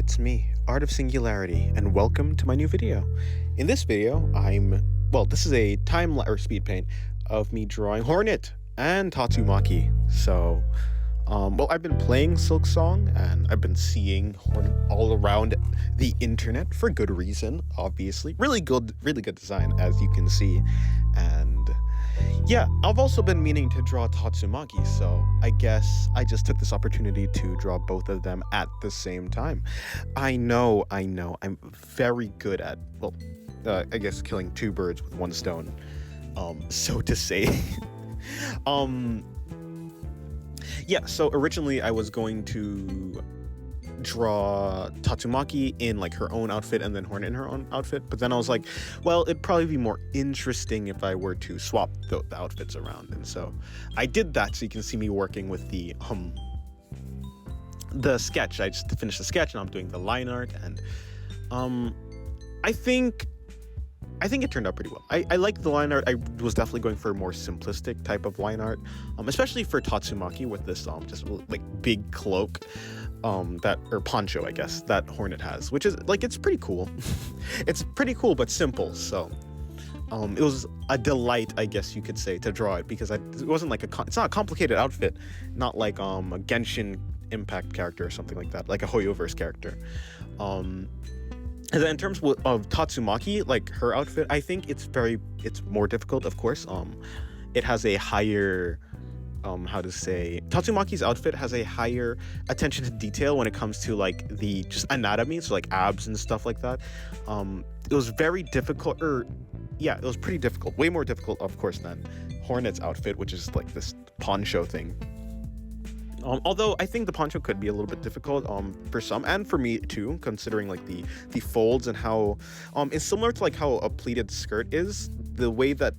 it's me, Art of Singularity, and welcome to my new video. In this video, this is a or speed paint of me drawing Hornet and Tatsumaki. So, I've been playing Silk Song, and I've been seeing Hornet all around the internet for good reason, obviously. Really good design, as you can see, and yeah, I've also been meaning to draw Tatsumaki, so I guess I just took this opportunity to draw both of them at the same time. I know, I'm very good at, I guess killing two birds with one stone, so to say. Yeah, so originally I was going to draw Tatsumaki in like her own outfit and then Hornet in her own outfit, but then I was like, well, it'd probably be more interesting if I were to swap the outfits around, and so I did that. So you can see me working with the sketch. I just finished the sketch and I'm doing the line art, and I think it turned out pretty well. I like the line art. I was definitely going for a more simplistic type of line art, especially for Tatsumaki with this just like big cloak or poncho, I guess, that Hornet has, which is like, it's pretty cool. It's pretty cool but simple. So it was a delight, I guess you could say, to draw it, because it wasn't like it's not a complicated outfit, not like a Genshin Impact character or something like that, like a Hoyoverse character. And then in terms of Tatsumaki, like her outfit, I think it's more difficult, of course. It has a higher, Tatsumaki's outfit has a higher attention to detail when it comes to like the just anatomy, so like abs and stuff like that. It was very difficult, it was pretty difficult, way more difficult, of course, than Hornet's outfit, which is like this poncho thing. Although I think the poncho could be a little bit difficult for some, and for me too, considering like the folds and how it's similar to like how a pleated skirt is. The way that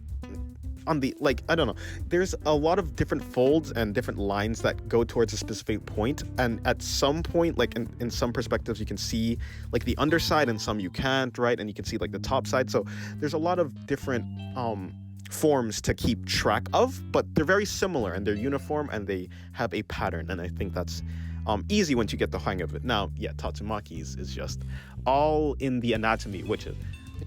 on the, like, I don't know, there's a lot of different folds and different lines that go towards a specific point, and at some point, like in some perspectives, you can see like the underside and some you can't, right? And you can see like the top side. So there's a lot of different forms to keep track of, but they're very similar and they're uniform and they have a pattern, and I think that's easy once you get the hang of it. Now, yeah, Tatsumaki's is just all in the anatomy, which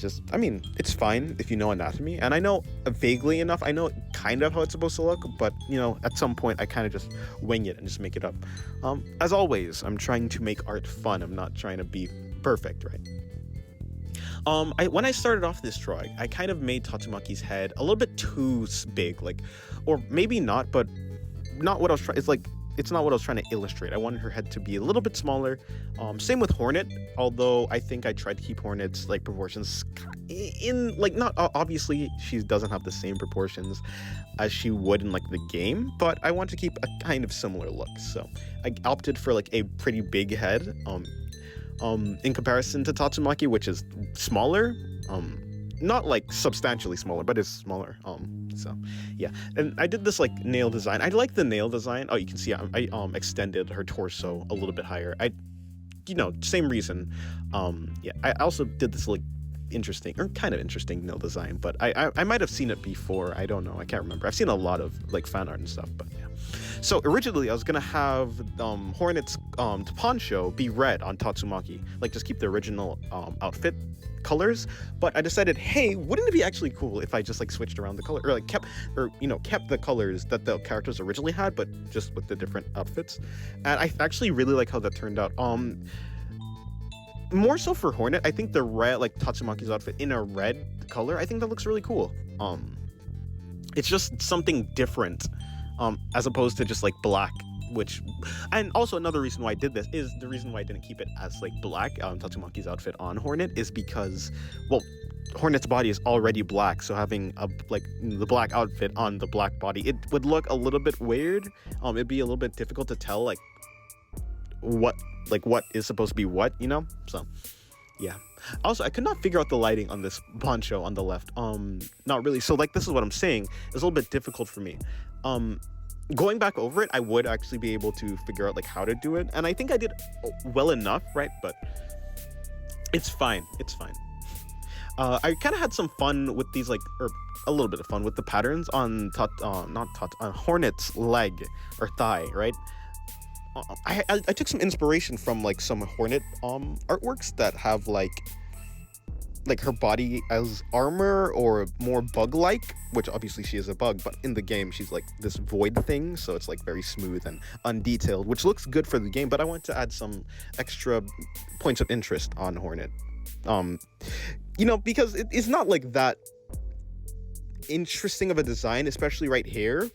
is, I mean, it's fine if you know anatomy, and I know vaguely enough, I know kind of how it's supposed to look, but you know, at some point I kind of just wing it and just make it up. As always, I'm trying to make art fun. I'm not trying to be perfect, right? When I started off this drawing, I kind of made Tatsumaki's head a little bit too big, like, or maybe not, but not what I was trying. It's not what I was trying to illustrate. I wanted her head to be a little bit smaller. Same with Hornet, although I think I tried to keep Hornet's like proportions in like, not obviously she doesn't have the same proportions as she would in like the game, but I want to keep a kind of similar look. So I opted for like a pretty big head. In comparison to Tatsumaki, which is smaller, not like substantially smaller, but it's smaller. So yeah, and I did this like nail design. I like the nail design. Oh, you can see I extended her torso a little bit higher. Same reason. Yeah, I also did this like kind of interesting nail design, but I might have seen it before. I don't know. I can't remember. I've seen a lot of like fan art and stuff, but yeah. So originally I was gonna have Hornet's poncho be red on Tatsumaki, like just keep the original outfit colors, but I decided, hey, wouldn't it be actually cool if I just like switched around the color, or like kept the colors that the characters originally had, but just with the different outfits. And I actually really like how that turned out. More so for Hornet, I think the red, like Tatsumaki's outfit in a red color, I think that looks really cool. It's just something different, as opposed to just like black, and also another reason why I did this is the reason why I didn't keep it as like black, Tatsumaki's outfit on Hornet, is because, well, Hornet's body is already black, so having the black outfit on the black body, it would look a little bit weird. It'd be a little bit difficult to tell like what is supposed to be what, so yeah. Also, I could not figure out the lighting on this poncho on the left. Not really. So like, this is what I'm saying, it's a little bit difficult for me. Going back over it, I would actually be able to figure out like how to do it, and I think I did well enough, right? But it's fine. I kind of had some fun with these, like, or a little bit of fun with the patterns on Hornet's leg or thigh, right? I took some inspiration from like some Hornet artworks that have like her body as armor or more bug like, which obviously she is a bug, but in the game she's like this void thing, so it's like very smooth and undetailed, which looks good for the game. But I want to add some extra points of interest on Hornet, because it's not like that interesting of a design, especially right here,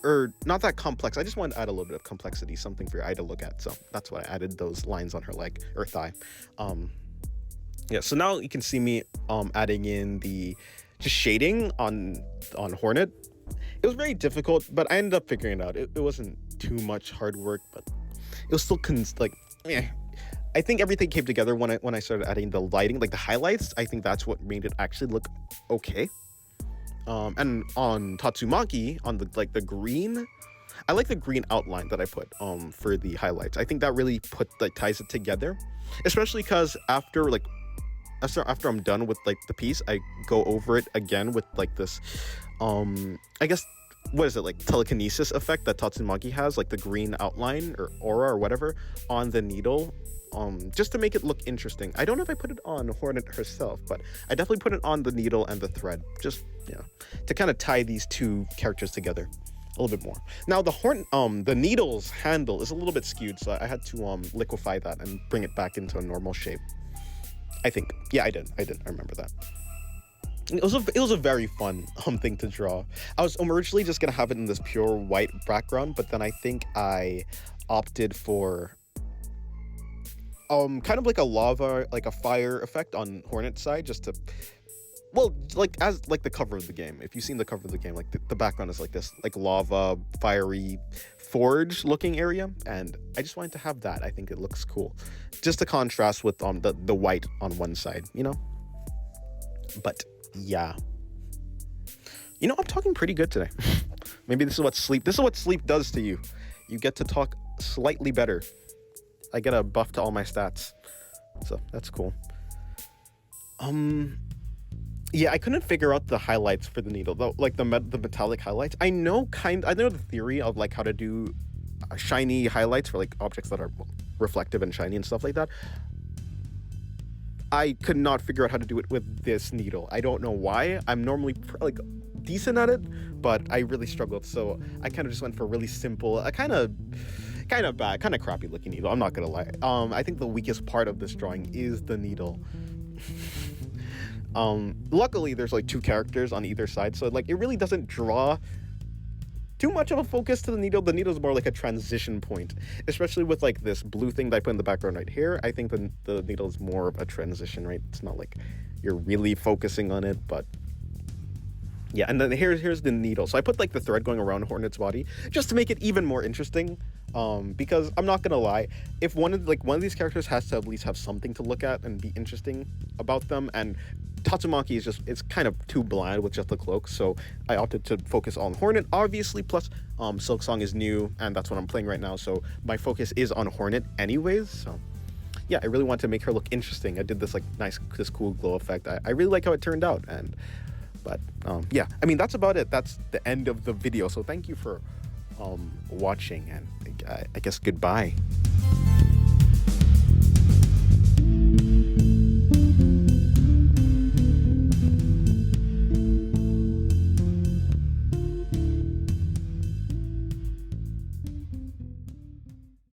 or not that complex. I just wanted to add a little bit of complexity, something for your eye to look at, so that's why I added those lines on her leg or thigh. Yeah, so now you can see me adding in the just shading on Hornet. It was very difficult, but I ended up figuring it out. It wasn't too much hard work, but it was still I think everything came together when I started adding the lighting, like the highlights. I think that's what made it actually look okay. And on Tatsumaki, on the green, I like the green outline that I put for the highlights. I think that really ties it together, especially because after I'm done with like the piece, I go over it again with like this I guess, what is it, like telekinesis effect that Tatsumaki has, like the green outline or aura or whatever on the needle, just to make it look interesting. I don't know if I put it on Hornet herself, but I definitely put it on the needle and the thread, just to kind of tie these two characters together a little bit more. Now the needle's handle is a little bit skewed, so I had to liquefy that and bring it back into a normal shape, I think. Yeah, I did. I remember that. It was a very fun thing to draw. I was originally just gonna have it in this pure white background, but then I think I opted for kind of like a lava, like a fire effect on Hornet's side, just to, well, like as like the cover of the game. If you've seen the cover of the game, like the background is like this, like lava, fiery, forge looking area, and I just wanted to have that. I think it looks cool, just to contrast with the white on one side, But yeah, I'm talking pretty good today. Maybe this is what sleep does to you. You get to talk slightly better. I get a buff to all my stats, so that's cool. Yeah, I couldn't figure out the highlights for the needle, though, like the metallic highlights. I know the theory of like how to do shiny highlights for like objects that are reflective and shiny and stuff like that. I could not figure out how to do it with this needle. I don't know why. I'm normally like decent at it, but I really struggled. So I kind of just went for a really simple, a kind of bad, kind of crappy looking needle. I'm not gonna lie. I think the weakest part of this drawing is the needle. Luckily there's like two characters on either side, so like it really doesn't draw too much of a focus to the needle. The needle is more like a transition point, especially with like this blue thing that I put in the background right here. I think the needle is more of a transition, right? It's not like you're really focusing on it, but yeah. And then here's the needle. So I put like the thread going around Hornet's body just to make it even more interesting. Because I'm not gonna lie, if one of these characters has to at least have something to look at and be interesting about them, and Tatsumaki it's kind of too bland with just the cloak, so I opted to focus on Hornet, obviously. Plus, Silksong is new, and that's what I'm playing right now, so my focus is on Hornet anyways. So yeah, I really want to make her look interesting. I did this this cool glow effect. I really like how it turned out, but yeah, I mean, that's about it. That's the end of the video. So thank you for watching, and I guess goodbye.